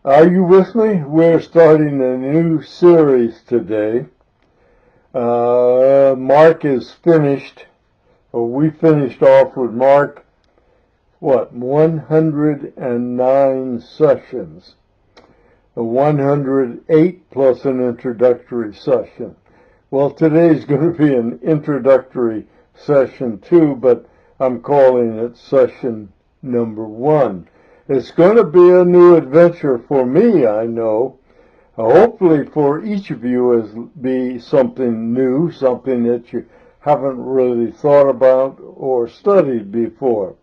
Are you with me? We're starting a new series today. Mark is finished, or we finished off with Mark, 109 sessions. 108 plus an introductory session. Well, today's going to be an introductory session too, but I'm calling it session number 1. It's going to be a new adventure for me, I know. Hopefully for each of you it'll be something new, something that you haven't really thought about or studied before.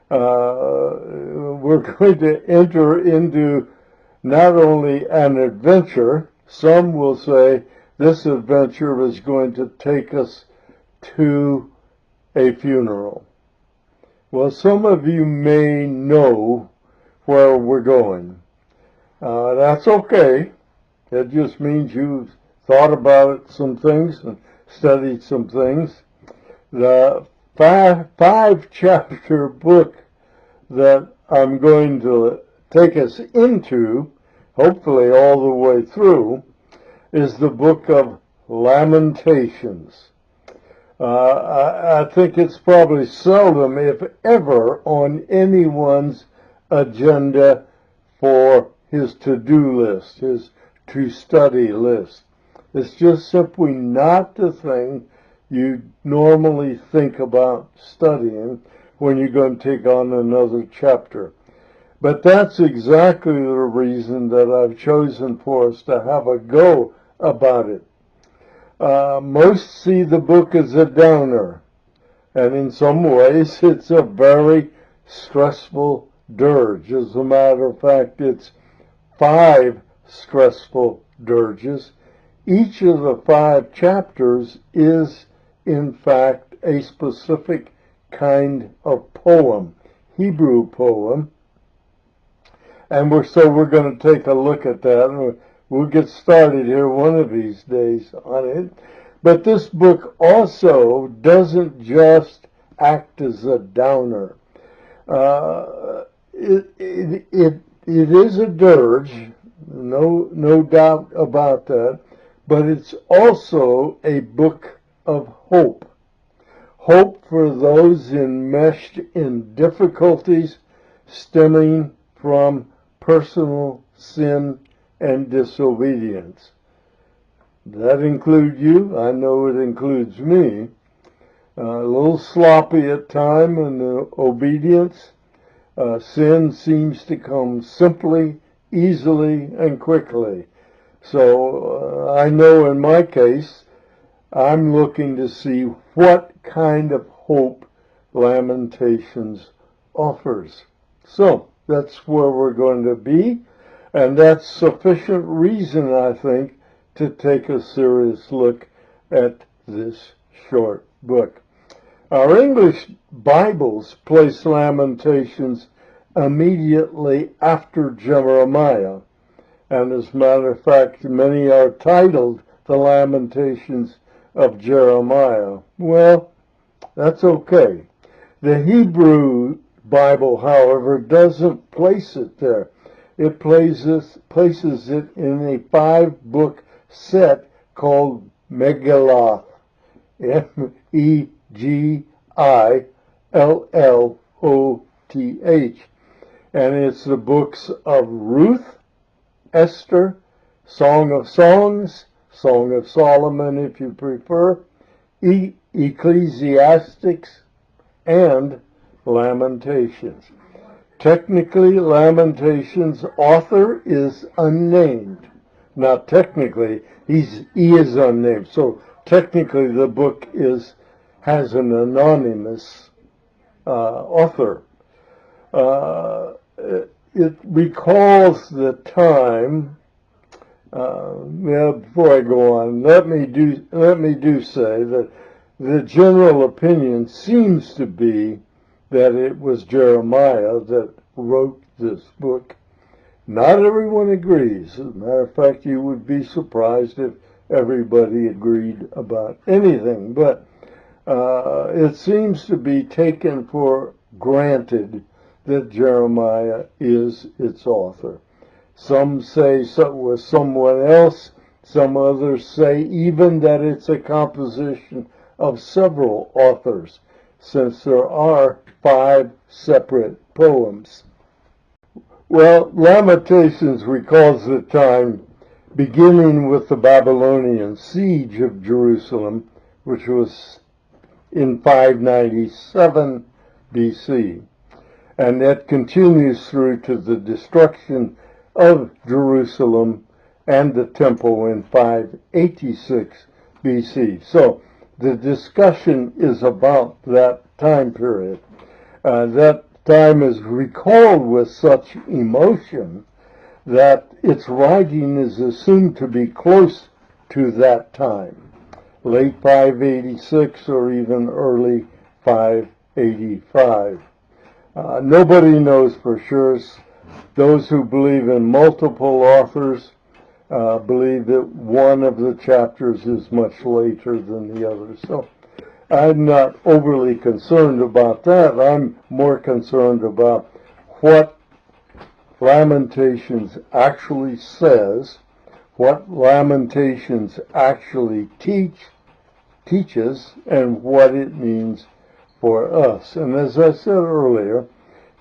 We're going to enter into not only an adventure, some will say this adventure is going to take us to a funeral. Well, some of you may know where we're going. That's okay. It just means you've thought about some things and studied some things. The five-chapter book that I'm going to take us into, hopefully all the way through, is the book of Lamentations. I think it's probably seldom, if ever, on anyone's agenda for his to-do list, his to-study list. It's just simply not the thing you normally think about studying when you're going to take on another chapter. But that's exactly the reason that I've chosen for us to have a go about it. Most see the book as a downer, and in some ways it's a very stressful dirge. As a matter of fact, it's 5 stressful dirges. Each of the 5 chapters is, in fact, a specific kind of poem, Hebrew poem. And we're going to take a look at that, and we'll get started here one of these days on it. But this book also doesn't just act as a downer. It is a dirge, no doubt about that, but it's also a book of hope. Hope for those enmeshed in difficulties stemming from personal sin and disobedience. That includes you. I know it includes me. A little sloppy at times in the obedience. Sin seems to come simply, easily, and quickly. So I know in my case, I'm looking to see what kind of hope Lamentations offers. So that's where we're going to be, and that's sufficient reason, I think, to take a serious look at this short book. Our English Bibles place Lamentations immediately after Jeremiah, and as a matter of fact, many are titled The Lamentations of Jeremiah. Well, that's okay. The Hebrew Bible, however, doesn't place it there. It places it in a 5-book set called Megillah, Megilloth, and it's the books of Ruth, Esther, Song of Songs, Song of Solomon if you prefer, Ecclesiastics, and Lamentations. Technically, Lamentations' author is unnamed. Not technically, he is unnamed. So technically, the book has an anonymous author. It recalls the time. Before I go on, let me say that the general opinion seems to be that it was Jeremiah that wrote this book. Not everyone agrees. As a matter of fact, you would be surprised if everybody agreed about anything. But it seems to be taken for granted that Jeremiah is its author. Some say so with someone else. Some others say even that it's a composition of several authors, since there are 5 separate poems. Well, Lamentations recalls the time beginning with the Babylonian siege of Jerusalem, which was in 597 BC. And that continues through to the destruction of Jerusalem and the temple in 586 BC. So the discussion is about that time period. That time is recalled with such emotion that its writing is assumed to be close to that time, late 586 or even early 585. Nobody knows for sure. Those who believe in multiple authors believe that one of the chapters is much later than the other. So I'm not overly concerned about that. I'm more concerned about what Lamentations actually says, what Lamentations actually teaches, and what it means for us. And as I said earlier,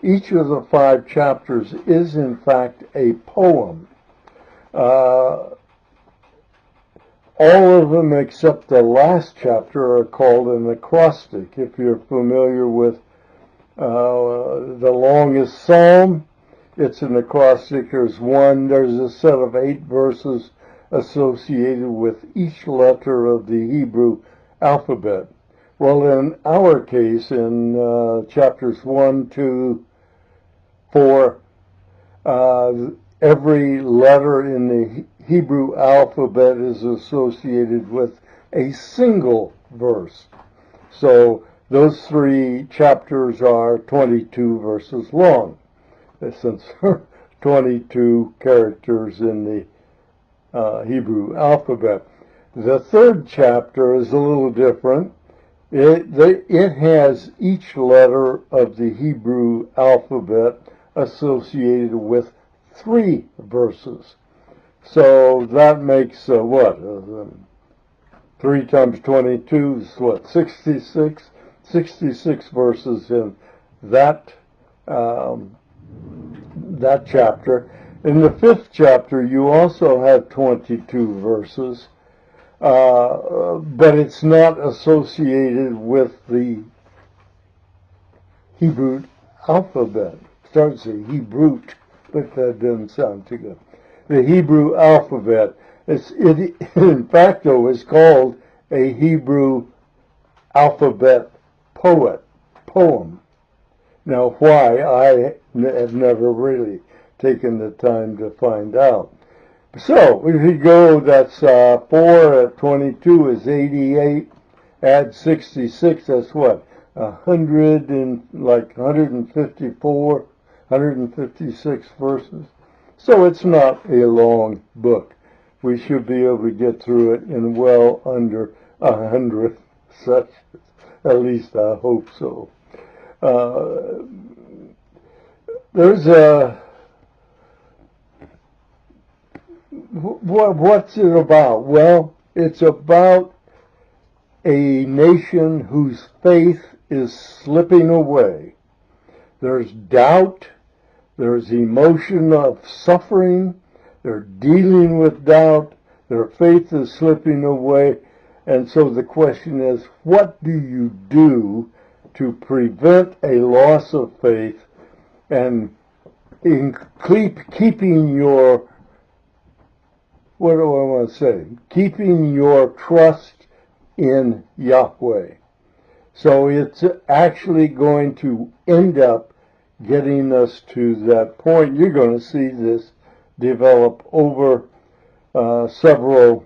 each of the 5 chapters is in fact a poem. All of them except the last chapter are called an acrostic. If you're familiar with the longest psalm, it's an acrostic. There's a set of 8 verses associated with each letter of the Hebrew alphabet. Well, in our case, in chapters 1, 2, 4, every letter in the Hebrew alphabet is associated with a single verse. So those 3 chapters are 22 verses long, since there are 22 characters in the Hebrew alphabet. The 3rd chapter is a little different. It has each letter of the Hebrew alphabet associated with 3 verses. So that makes 3 times 22 is what? 66? 66 verses in that chapter. In the 5th chapter, you also have 22 verses, but it's not associated with the Hebrew alphabet. It starts with Hebrew, but that doesn't sound too good. The Hebrew alphabet, it in fact, though, is called a Hebrew alphabet poem. Now, why, I have never really taken the time to find out. So, if you go, that's 4 at 22 is 88, add 66, that's what? 154, 156 verses. So it's not a long book. We should be able to get through it in well under 100 sessions. At least I hope so. What's it about? Well, it's about a nation whose faith is slipping away. There's doubt. There's emotion of suffering. They're dealing with doubt. Their faith is slipping away. And so the question is, what do you do to prevent a loss of faith and in keeping your, what do I want to say? Keeping your trust in Yahweh. So it's actually going to end up getting us to that point. You're going to see this develop over several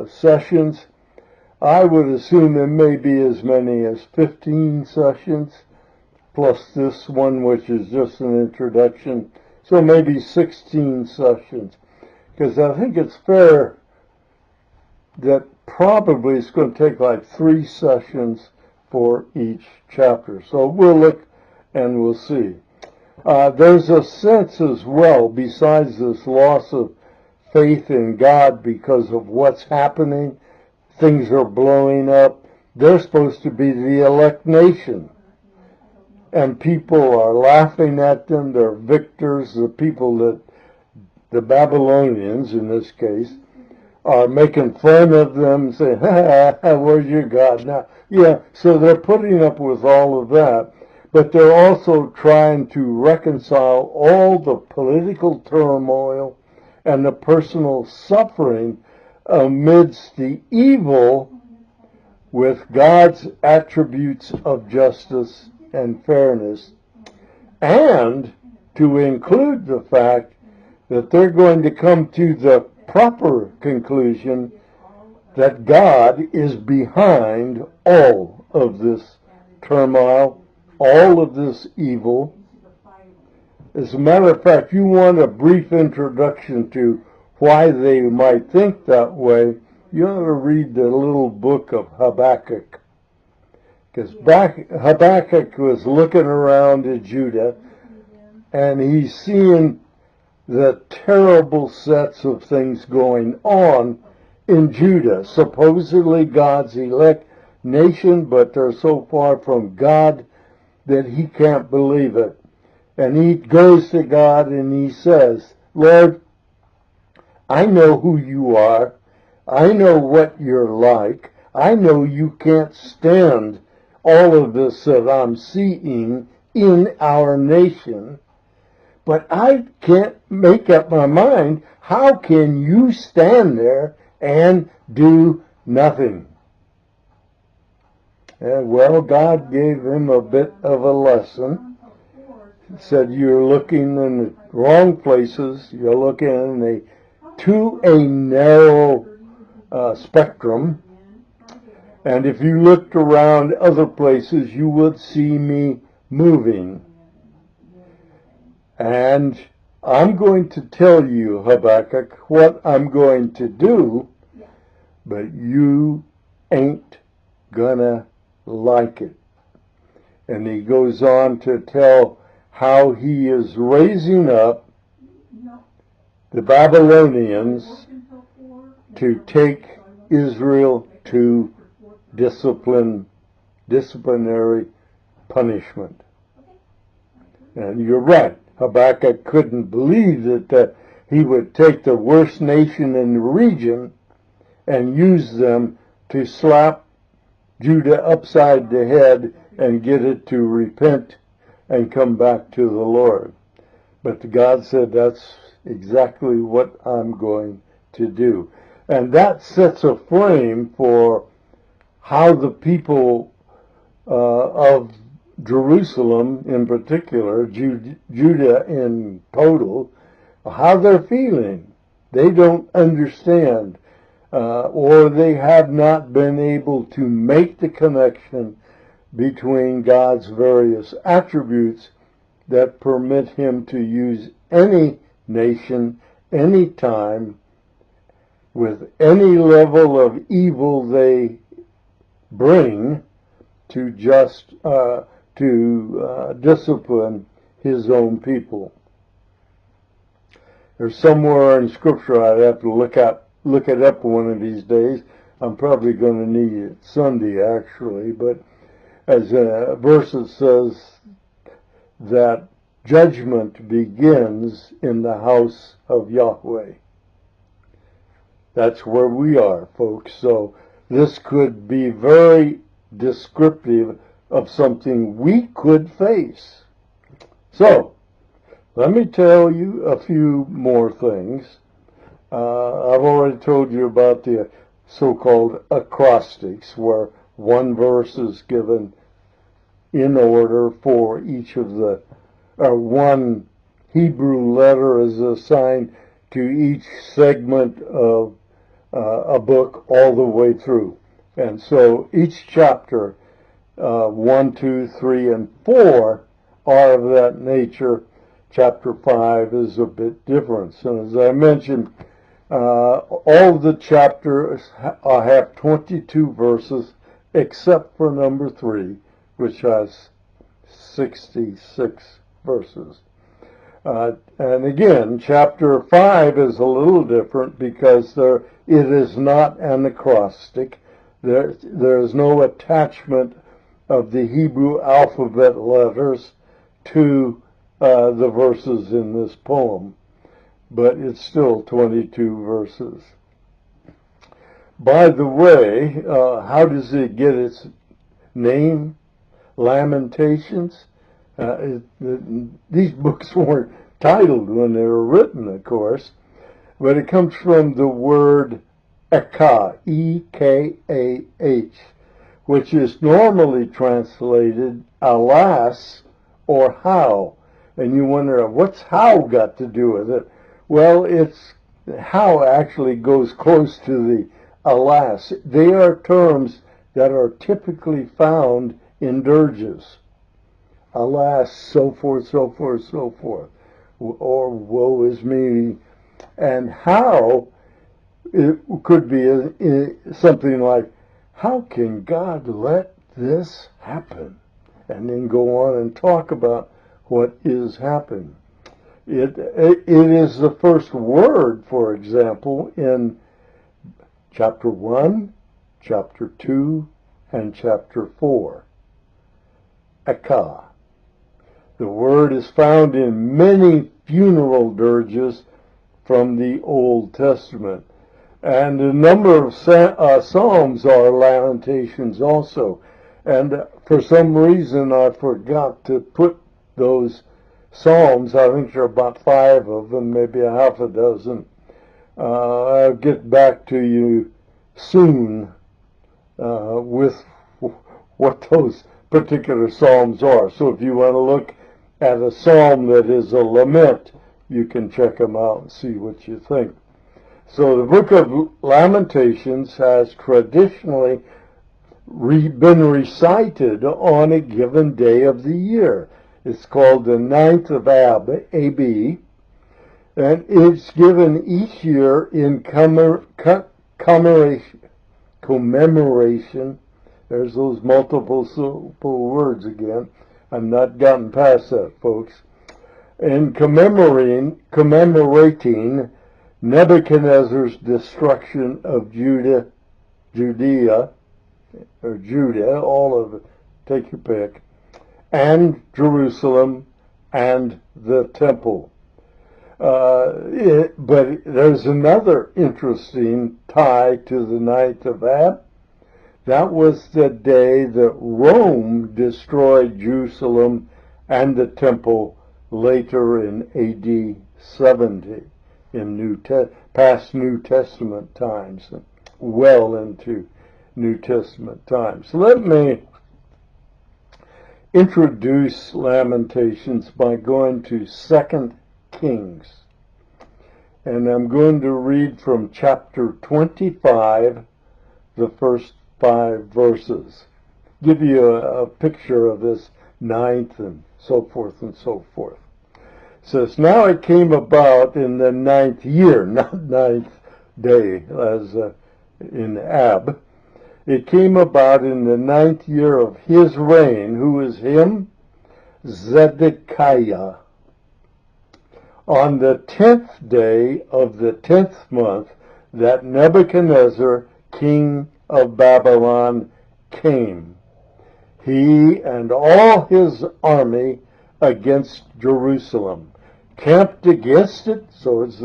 sessions. I would assume there may be as many as 15 sessions, plus this one, which is just an introduction. So maybe 16 sessions. Because I think it's fair that probably it's going to take like 3 sessions for each chapter. So we'll look and we'll see. There's a sense as well, besides this loss of faith in God because of what's happening, things are blowing up. They're supposed to be the elect nation. And people are laughing at them. They're victors. The people that, the Babylonians in this case, are making fun of them, saying, where's your God now? Yeah, so they're putting up with all of that. But they're also trying to reconcile all the political turmoil and the personal suffering amidst the evil with God's attributes of justice and fairness, and to include the fact that they're going to come to the proper conclusion that God is behind all of this turmoil, all of this evil. As a matter of fact, you want a brief introduction to why they might think that way, you ought to read the little book of Habakkuk. Because Habakkuk was looking around at Judah, and he's seeing the terrible sets of things going on in Judah. Supposedly God's elect nation, but they're so far from God that he can't believe it. And he goes to God and he says, Lord, I know who you are. I know what you're like. I know you can't stand all of this that I'm seeing in our nation. But I can't make up my mind. How can you stand there and do nothing? And well, God gave him a bit of a lesson. He said, you're looking in the wrong places. You're looking to a narrow spectrum. And if you looked around other places, you would see me moving. And I'm going to tell you, Habakkuk, what I'm going to do, but you ain't gonna like it. And he goes on to tell how he is raising up the Babylonians to take Israel to disciplinary punishment. And you're right. Habakkuk couldn't believe that he would take the worst nation in the region and use them to slap Judah upside the head and get it to repent and come back to the Lord. But God said, that's exactly what I'm going to do. And that sets a frame for how the people of Jerusalem in particular, Judah in total, how they're feeling. They don't understand, or they have not been able to make the connection between God's various attributes that permit him to use any nation, any time, with any level of evil they bring to discipline his own people. There's somewhere in Scripture I'd have to look it up one of these days. I'm probably going to need it Sunday, actually, but as a verse that says that judgment begins in the house of Yahweh. That's where we are, folks. So this could be very descriptive of something we could face. So, let me tell you a few more things. I've already told you about the so-called acrostics, where one verse is given in order for each of the, or one Hebrew letter is assigned to each segment of a book all the way through. And so each chapter, 1, 2, 3, and 4 are of that nature. Chapter 5 is a bit different. So as I mentioned, all of the chapters have 22 verses, except for number 3, which has 66 verses. And again, chapter 5 is a little different because it is not an acrostic. There is no attachment of the Hebrew alphabet letters to the verses in this poem, but it's still 22 verses. By the way, how does it get its name? Lamentations? These books weren't titled when they were written, of course, but it comes from the word ekah, E-K-A-H, which is normally translated alas or how. And you wonder, what's how got to do with it? Well, it's how actually goes close to the alas. They are terms that are typically found in dirges. Alas, so forth, so forth, so forth. Or woe is me. And how, it could be something like, how can God let this happen? And then go on and talk about what is happening. It is the first word, for example, in chapter 1, chapter 2, and chapter 4. Ekah. The word is found in many funeral dirges from the Old Testament. And a number of psalms are lamentations also. And for some reason I forgot to put those psalms. I think there are about 5 of them, maybe a half a dozen. I'll get back to you soon with what those particular psalms are. So if you want to look at a psalm that is a lament, you can check them out and see what you think. So the book of Lamentations has traditionally been recited on a given day of the year. It's called the 9th of Ab, A-B, and it's given each year in commemoration. There's those multiple words again. I'm not gotten past that, folks. In commemorating Nebuchadnezzar's destruction of Judah, all of it, take your pick, and Jerusalem and the temple. But there's another interesting tie to the 9th of Ab. That was the day that Rome destroyed Jerusalem and the temple later in AD 70, in past New Testament times, well into New Testament times. Let me introduce Lamentations by going to 2 Kings. And I'm going to read from chapter 25, the first 5 verses. Give you a picture of this 9th and so forth and so forth. It says, now it came about in the 9th year, not 9th day, as in Ab. It came about in the 9th year of his reign. Who is him? Zedekiah. On the 10th day of the 10th month, that Nebuchadnezzar, king of Babylon, came, he and all his army, against Jerusalem, camped against it, so it's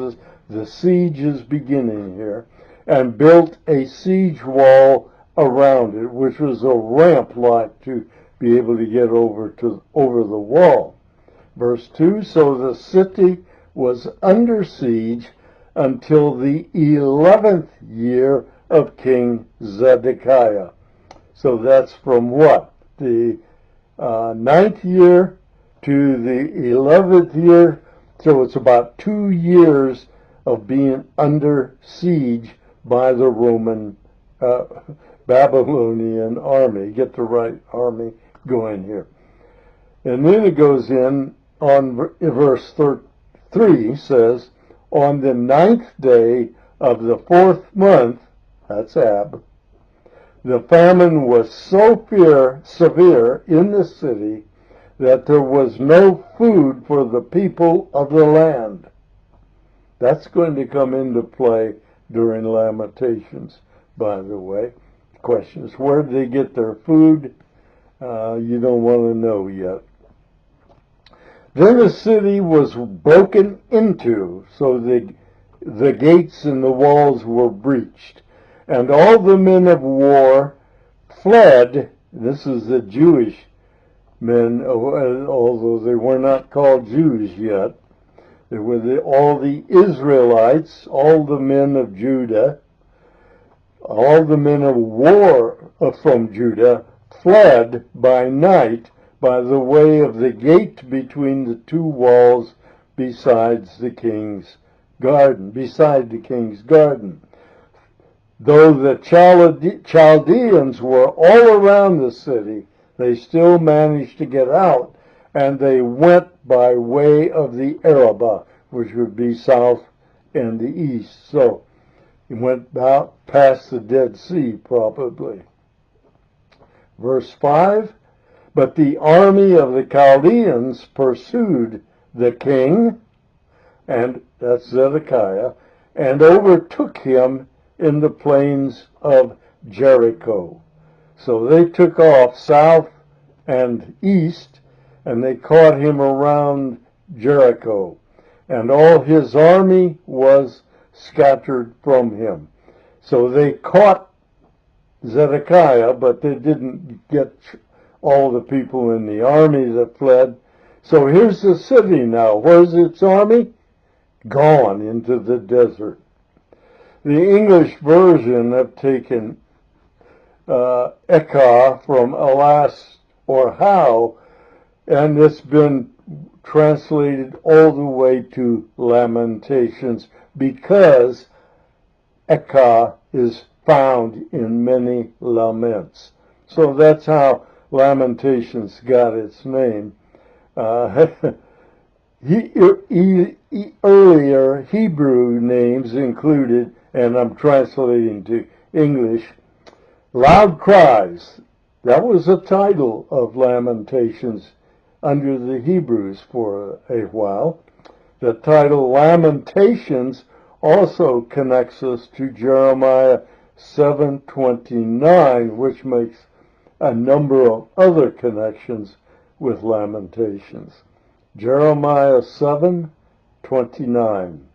the siege is beginning here, and built a siege wall around it, which was a ramp like to be able to get over the wall. Verse 2, so the city was under siege until the 11th year of King Zedekiah. So that's from what? The 9th year to the 11th year. So it's about 2 years of being under siege by the Roman Babylonian army. Get the right army going here. And then it goes in on verse 3 says, on the 9th day of the 4th month, that's Ab, the famine was so severe in the city that there was no food for the people of the land. That's going to come into play during Lamentations, by the way. The question is, where did they get their food? You don't want to know yet. Then the city was broken into, so the gates and the walls were breached, and all the men of war fled. This is the Jewish men, although they were not called Jews yet. They were all the Israelites, all the men of Judah, all the men of war from Judah fled by night by the way of the gate between the two walls beside the king's garden. Though the Chaldeans were all around the city, they still managed to get out, and they went by way of the Arabah, which would be south and the east. So it went out past the Dead Sea, probably. Verse 5, but the army of the Chaldeans pursued the king, and that's Zedekiah, and overtook him in the plains of Jericho. So they took off south and east, and they caught him around Jericho, and all his army was scattered from him. So they caught Zedekiah, but they didn't get all the people in the army that fled. So here's the city now. Where's its army? Gone into the desert. The English version have taken Ekah from alas or how, and it's been translated all the way to Lamentations because Ekah is found in many laments. So that's how Lamentations got its name. Earlier Hebrew names included, and I'm translating to English, loud cries. That was the title of Lamentations under the Hebrews for a while. The title Lamentations also connects us to Jeremiah 7:29, which makes a number of other connections with Lamentations. Jeremiah 7:29.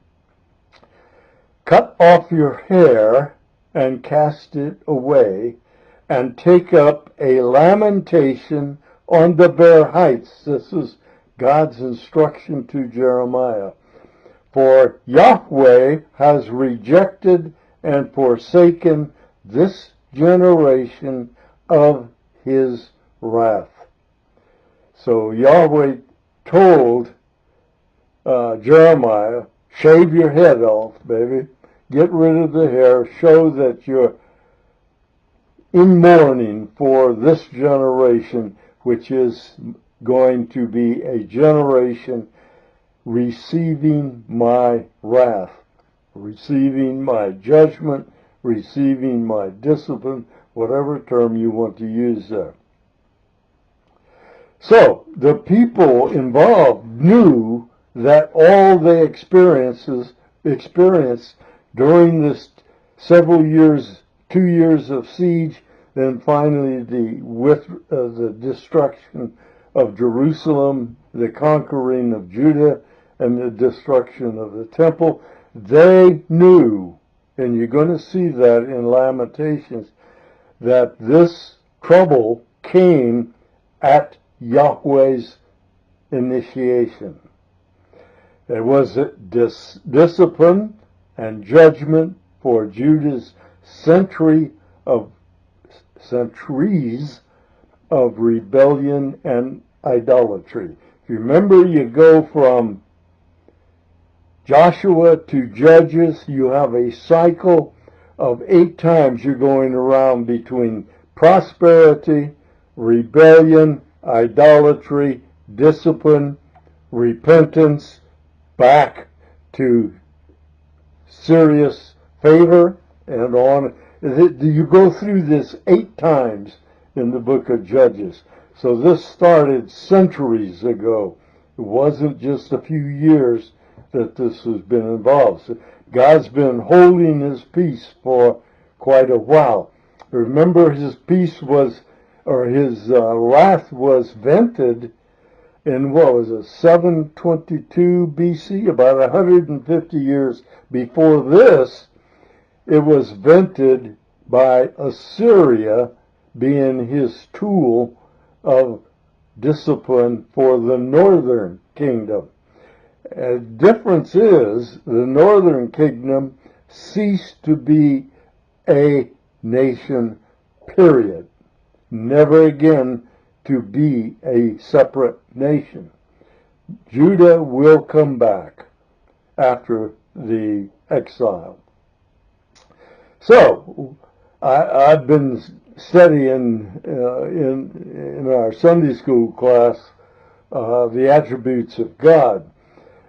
Cut off your hair and cast it away, and take up a lamentation on the bare heights. This is God's instruction to Jeremiah. For Yahweh has rejected and forsaken this generation of his wrath. So Yahweh told Jeremiah, shave your head off, baby. Get rid of the hair. Show that you're in mourning for this generation, which is going to be a generation receiving my wrath, receiving my judgment, receiving my discipline, whatever term you want to use there. So the people involved knew that all they experienced during this several years, 2 years of siege, then finally the destruction of Jerusalem, the conquering of Judah, and the destruction of the temple, they knew, and you're going to see that in Lamentations, that this trouble came at Yahweh's initiation. There was a discipline and judgment for Judah's centuries of rebellion and idolatry. If you remember, you go from Joshua to Judges, you have a cycle of 8 times you're going around between prosperity, rebellion, idolatry, discipline, repentance, back to serious favor, and on. You go through this 8 times in the book of Judges. So this started centuries ago. It wasn't just a few years that this has been involved. So God's been holding his peace for quite a while. Remember, his peace was, or his wrath was vented in, what was it, 722 BC, about 150 years before this. It was vented by Assyria being his tool of discipline for the northern kingdom. The difference is the northern kingdom ceased to be a nation, period. Never again to be a separate nation. Judah will come back after the exile. So, I've been studying in our Sunday school class the attributes of God.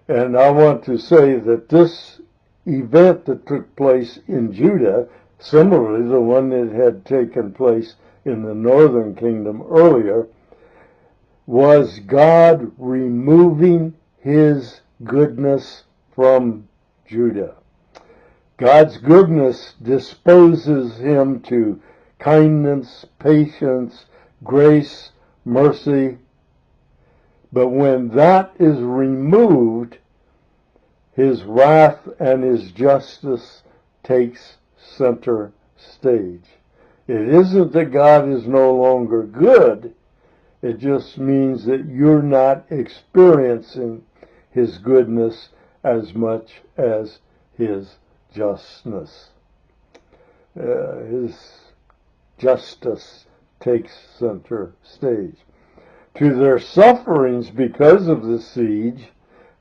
And I want to say that this event that took place in Judah, similarly the one that had taken place in the northern kingdom earlier, was God removing his goodness from Judah. God's goodness disposes him to kindness, patience, grace, mercy. But when that is removed, his wrath and his justice takes center stage. It isn't that God is no longer good. It just means that you're not experiencing his goodness as much as his justness. His justice takes center stage. To their sufferings because of the siege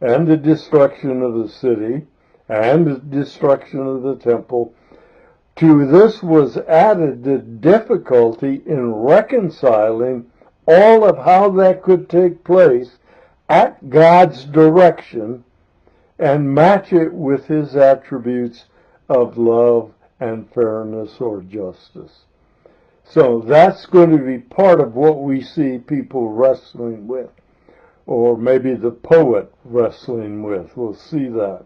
and the destruction of the city and the destruction of the temple, to this was added the difficulty in reconciling all of how that could take place at God's direction and match it with his attributes of love and fairness or justice. So that's going to be part of what we see people wrestling with, or maybe the poet wrestling with. We'll see that.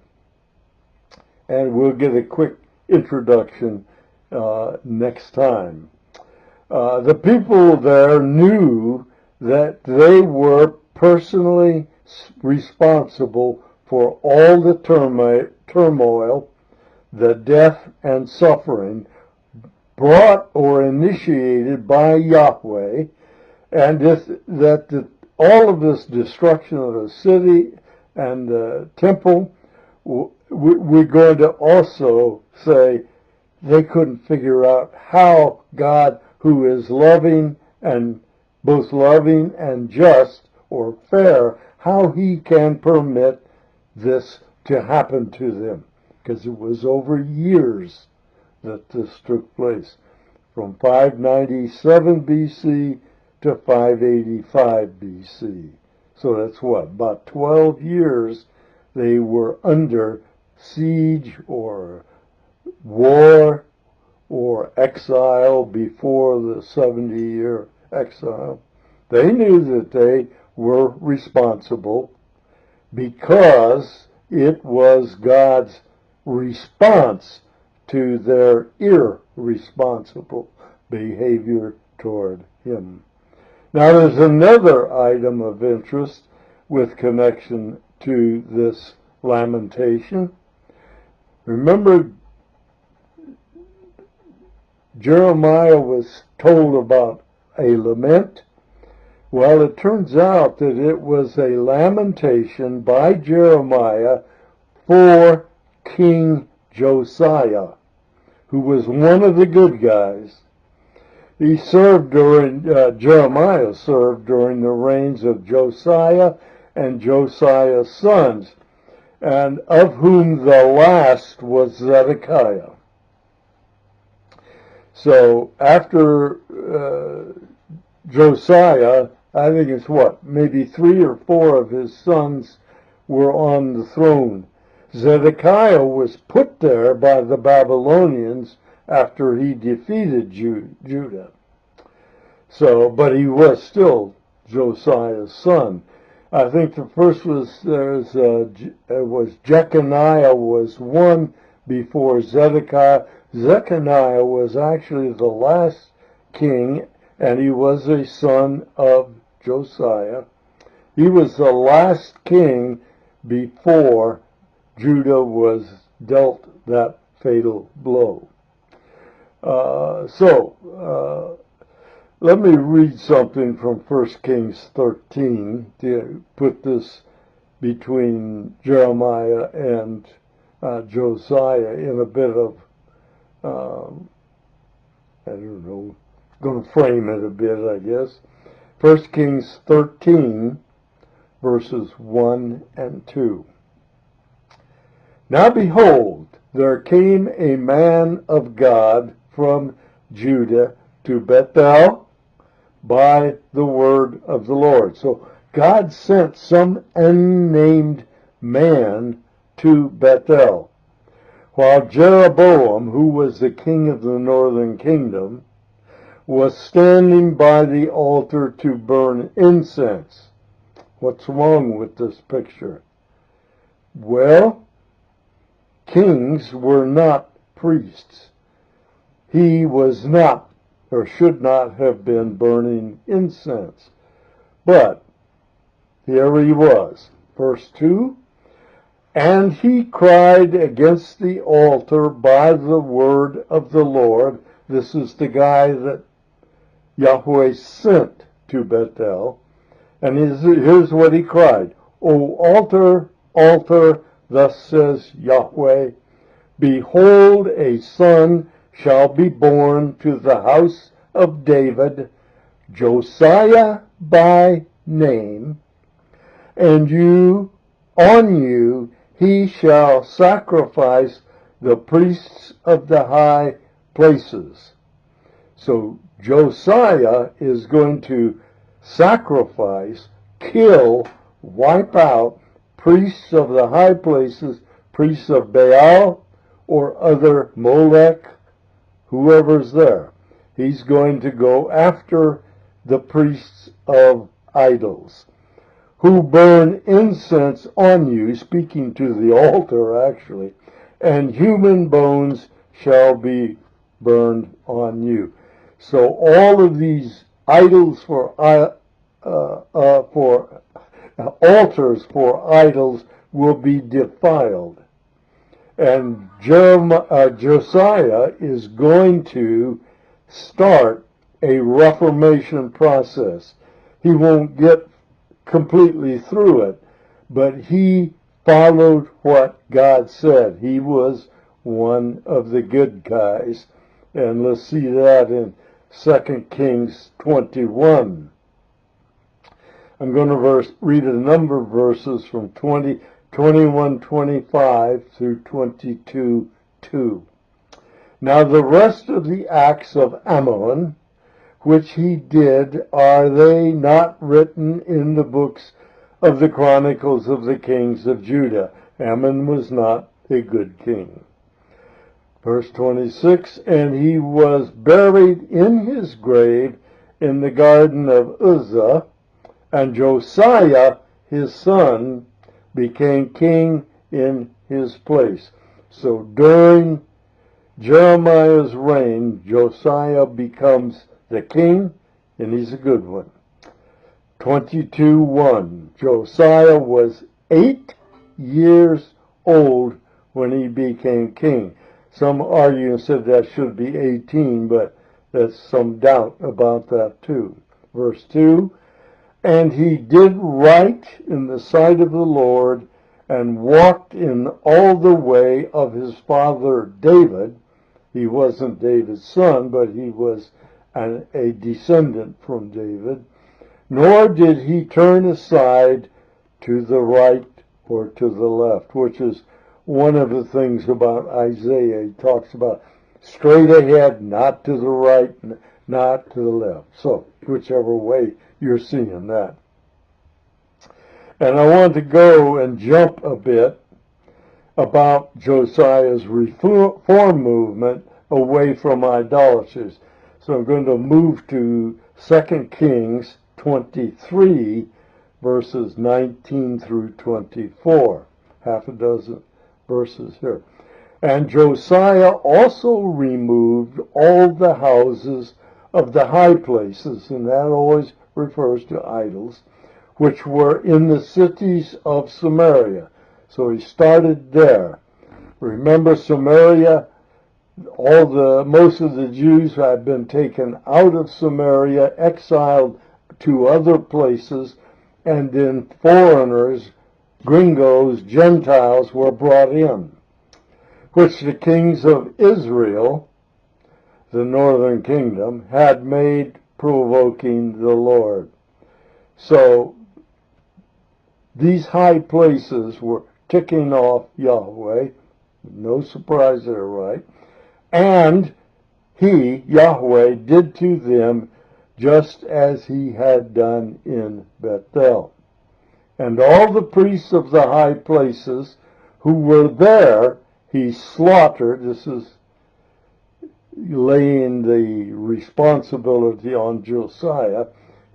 And we'll get a quick introduction next time. The people there knew that they were personally responsible for all the turmoil, the death and suffering brought or initiated by Yahweh, and all of this destruction of the city and the temple, we're going to also say they couldn't figure out how God, who is loving and both loving and just or fair, how he can permit this to happen to them, because it was over years that this took place, from 597 BC to 585 BC. So that's what, about 12 years they were under siege or war or exile before the 70-year exile. They knew that they were responsible because it was God's response to their irresponsible behavior toward him. Now there's another item of interest with connection to this lamentation. Remember, Jeremiah was told about a lament. Well, it turns out that it was a lamentation by Jeremiah for King Josiah, who was one of the good guys. He served Jeremiah served during the reigns of Josiah and Josiah's sons, and of whom the last was Zedekiah. So after Josiah, I think it's maybe 3 or 4 of his sons were on the throne. Zedekiah was put there by the Babylonians after he defeated Judah. So, but he was still Josiah's son. I think the first was Jeconiah was one before Zedekiah. Zechariah was actually the last king, and he was a son of Josiah. He was the last king before Judah was dealt that fatal blow. Let me read something from 1 Kings 13 to put this between Jeremiah and Josiah in a bit of, I don't know, going to frame it a bit, I guess. 1 Kings 13, verses 1 and 2. Now behold, there came a man of God from Judah to Bethel by the word of the Lord. So God sent some unnamed man to Bethel, while Jeroboam, who was the king of the northern kingdom, was standing by the altar to burn incense. What's wrong with this picture? Well, kings were not priests. He was not, or should not have been, burning incense. But here he was. Verse 2, and he cried against the altar by the word of the Lord. This is the guy that Yahweh sent to Bethel. And here's what he cried. O altar, altar, thus says Yahweh, behold, a son shall be born to the house of David, Josiah by name, and on you he shall sacrifice the priests of the high places. So Josiah is going to sacrifice, kill, wipe out priests of the high places, priests of Baal or other Molech, whoever's there. He's going to go after the priests of idols, who burn incense on you, speaking to the altar actually, and human bones shall be burned on you. So all of these idols for altars for idols will be defiled. And Josiah is going to start a reformation process. He won't get completely through it, but he followed what God said. He was one of the good guys. And let's see that in 2 Kings 21. I'm going to read a number of verses from 21:25 through 22:2. Now the rest of the acts of Ammon, which he did, are they not written in the books of the Chronicles of the kings of Judah? Ammon was not a good king. Verse 26, and he was buried in his grave in the garden of Uzzah, and Josiah, his son, became king in his place. So during Jeremiah's reign, Josiah becomes the king, and he's a good one. 22:1. Josiah was 8 years old when he became king. Some argue and said that should be 18, but there's some doubt about that too. Verse 2, and he did right in the sight of the Lord, and walked in all the way of his father David. He wasn't David's son, but he was a descendant from David. Nor did he turn aside to the right or to the left, which is one of the things about Isaiah. He talks about straight ahead, not to the right, not to the left. So, whichever way you're seeing that. And I want to go and jump a bit about Josiah's reform movement away from idolaters. So I'm going to move to 2 Kings 23, verses 19 through 24. Half a dozen verses here. And Josiah also removed all the houses of the high places, and that always refers to idols, which were in the cities of Samaria. So he started there. Remember, Samaria, most of the Jews had been taken out of Samaria, exiled to other places, and then foreigners, gringos, Gentiles were brought in, which the kings of Israel, the northern kingdom, had made provoking the Lord. So these high places were ticking off Yahweh. No surprise there, right? And he, Yahweh, did to them just as he had done in Bethel. And all the priests of the high places who were there, he slaughtered. This is laying the responsibility on Josiah.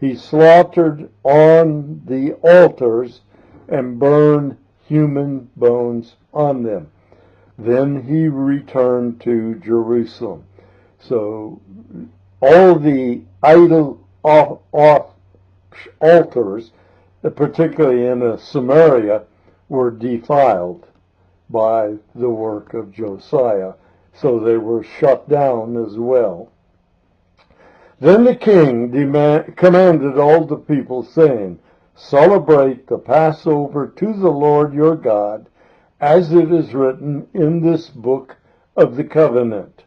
He slaughtered on the altars and burned human bones on them. Then he returned to Jerusalem. So all the idol altars, particularly in Samaria, were defiled by the work of Josiah. So they were shut down as well. Then the king commanded all the people, saying, Celebrate the Passover to the Lord your God, as it is written in this book of the covenant.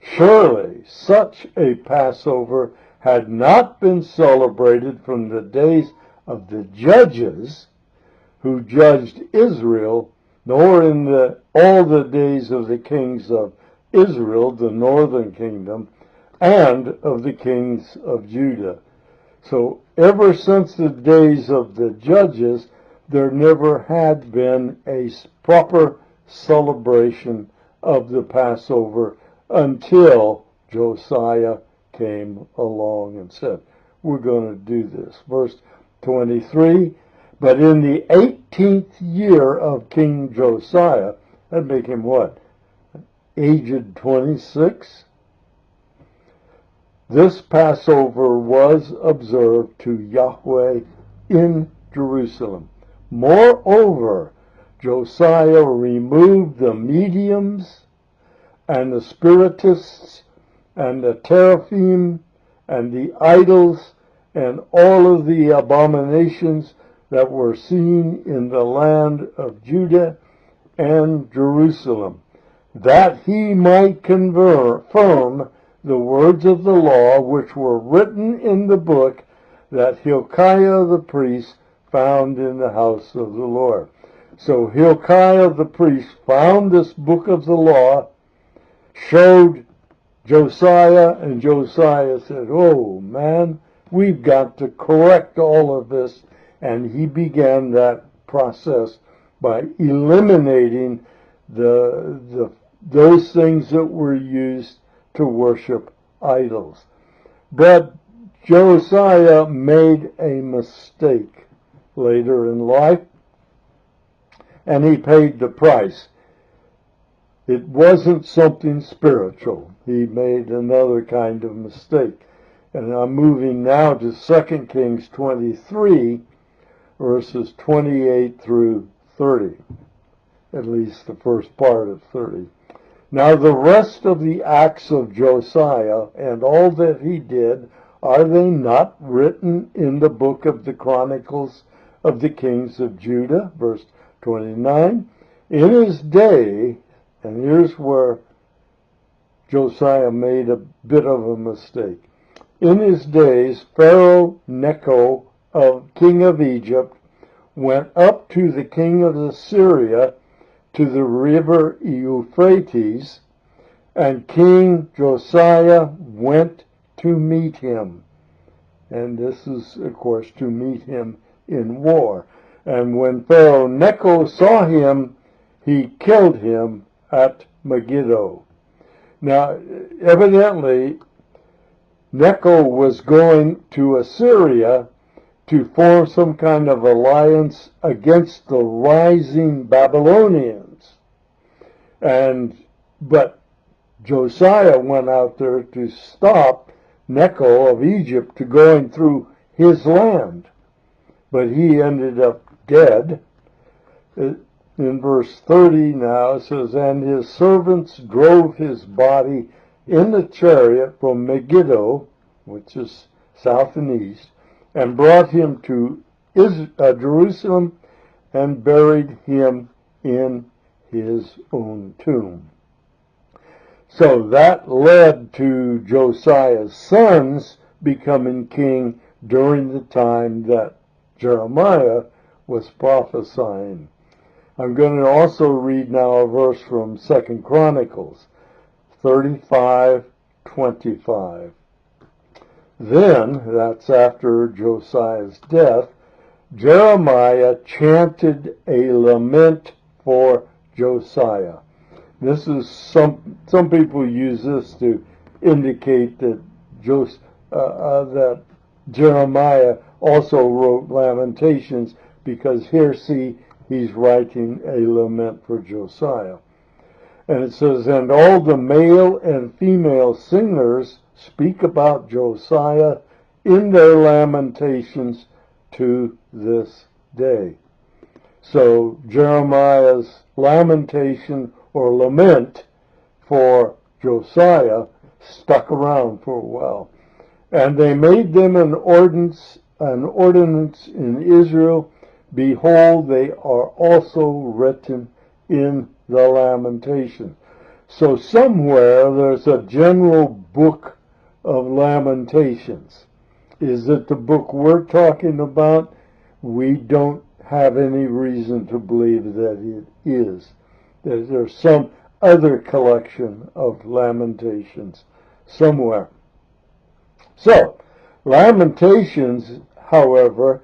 Surely such a Passover had not been celebrated from the days of the judges who judged Israel, nor in all the days of the kings of Israel, the northern kingdom, and of the kings of Judah. So ever since the days of the judges, there never had been a proper celebration of the Passover until Josiah came along and said, we're going to do this. Verse 23, but in the 18th year of King Josiah, that'd make him what? Aged 26? This Passover was observed to Yahweh in Jerusalem. Moreover, Josiah removed the mediums and the spiritists and the teraphim and the idols and all of the abominations that were seen in the land of Judah and Jerusalem, that he might confirm the words of the law which were written in the book that Hilkiah the priest found in the house of the Lord. So Hilkiah the priest found this book of the law, showed Josiah, and Josiah said, oh man, we've got to correct all of this. And he began that process by eliminating those things that were used to worship idols. But Josiah made a mistake later in life, and he paid the price. It wasn't something spiritual. He made another kind of mistake. And I'm moving now to 2 Kings 23, verses 28 through 30, at least the first part of 30. Now the rest of the acts of Josiah and all that he did, are they not written in the book of the Chronicles of the kings of Judah? Verse 29. In his day, and here's where Josiah made a bit of a mistake. In his days, Pharaoh Necho, king of Egypt, went up to the king of Assyria to the river Euphrates, and King Josiah went to meet him. And this is, of course, to meet him in war. And when Pharaoh Necho saw him, he killed him at Megiddo. Now, evidently, Necho was going to Assyria to form some kind of alliance against the rising Babylonians. But Josiah went out there to stop Necho of Egypt to going through his land. But he ended up dead. In verse 30 now it says, and his servants drove his body in the chariot from Megiddo, which is south and east, and brought him to Jerusalem and buried him in his own tomb. So that led to Josiah's sons becoming king during the time that Jeremiah was prophesying. I'm going to also read now a verse from 2 Chronicles 35:25. Then, that's after Josiah's death, Jeremiah chanted a lament for Josiah. This is some people use this to indicate that that Jeremiah also wrote Lamentations, because here, see, he's writing a lament for Josiah. And it says, and all the male and female singers speak about Josiah in their lamentations to this day. So Jeremiah's lamentation or lament for Josiah stuck around for a while. And they made them an ordinance in Israel. Behold, they are also written in the Lamentations. So somewhere there's a general book of Lamentations. Is it the book we're talking about? We don't have any reason to believe that it is. There's some other collection of Lamentations somewhere. So, Lamentations, however,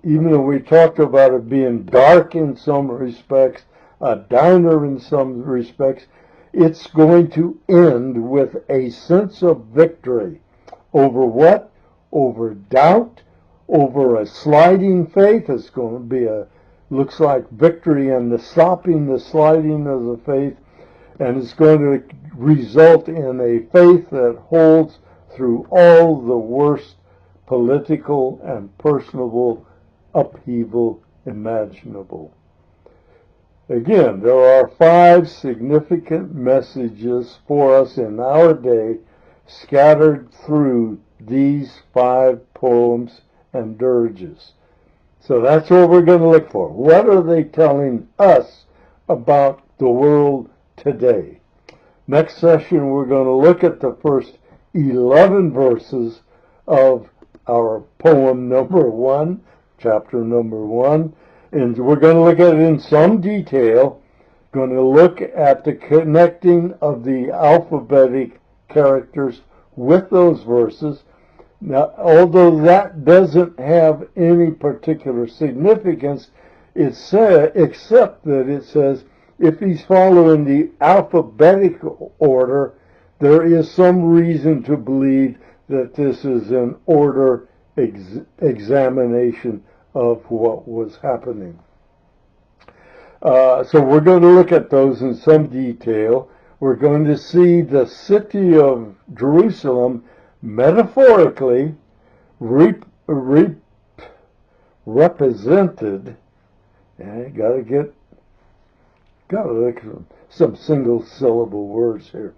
even though we talked about it being dark in some respects, a downer in some respects, it's going to end with a sense of victory. Over what? Over doubt, over a sliding faith. It's going to be looks like victory and the stopping the sliding of the faith, and it's going to result in a faith that holds through all the worst political and personal upheaval imaginable. Again, there are 5 significant messages for us in our day scattered through these 5 poems and dirges. So that's what we're going to look for. What are they telling us about the world today? Next session, we're going to look at the first 11 verses of our poem number 1, chapter number 1. And we're going to look at it in some detail. Going to look at the connecting of the alphabetic characters with those verses. Now, although that doesn't have any particular significance, except that it says if he's following the alphabetical order, there is some reason to believe that this is an order examination of what was happening. So we're going to look at those in some detail. We're going to see the city of Jerusalem metaphorically represented. Gotta look at some single syllable words here.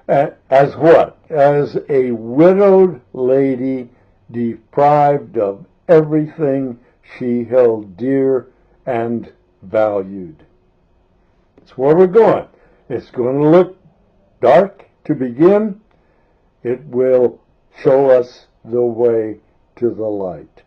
As what? As a widowed lady deprived of everything she held dear and valued. That's where we're going. It's going to look dark to begin. It will show us the way to the light.